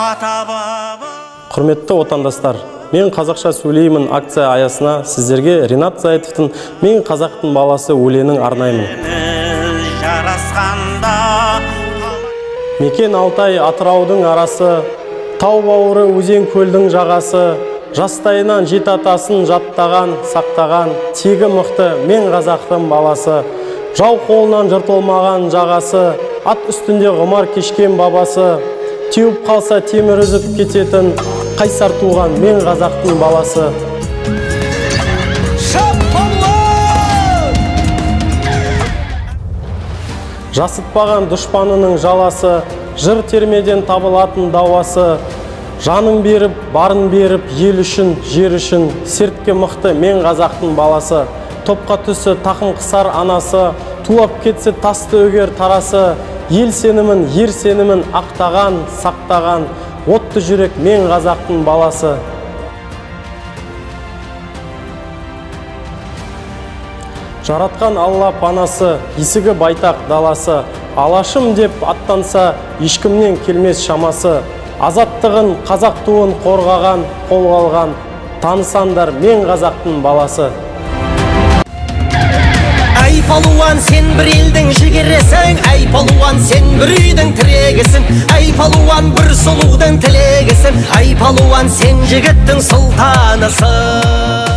Құрметті отандастар, мен қазақша сөйлеймін акция аясына сіздерге Ринат Зайытовтың «Мен қазақтың баласы» өлеңін арнаймын. Мекен Алтай Атыраудың арасы, тау бауыры өзен көлдің жағасы, жастайынан жет атасын жаттаған, сақтаған, тегі мықты мен қазақтың баласы. Жау қолынан жыртылмаған жағасы, ат үстінде ғұмар кешкен бабасы, теуіп қалса темір үзіп кететін, қайсар туған мен қазақтың баласы. Жасытпаған дұшпанының жаласы, жыр термеден табылатын дауасы, жанын беріп, барын беріп, ел үшін, жер үшін, сертке мықты мен қазақтың баласы. Топқа түсі тақын қысар анасы, тулап кетсе тасты өгер тарасы, ел сенімін, ер сенімін ақтаған, сақтаған, отты жүрек мен қазақтың баласы. Жаратқан Алла панасы, есігі байтақ даласы, алашым деп аттанса, ешкімнен келмес шамасы. Азаттығын, қазақ туын қорғаған, қолға алған, танысандар мен қазақтың баласы. Ай палуан, сен бір елдің жігересің, ай палуан, сен бір үйдің тірегісің, ай палуан, бір сұлудың тілегісің, ай палуан, сен жігіттің сұлтанысың.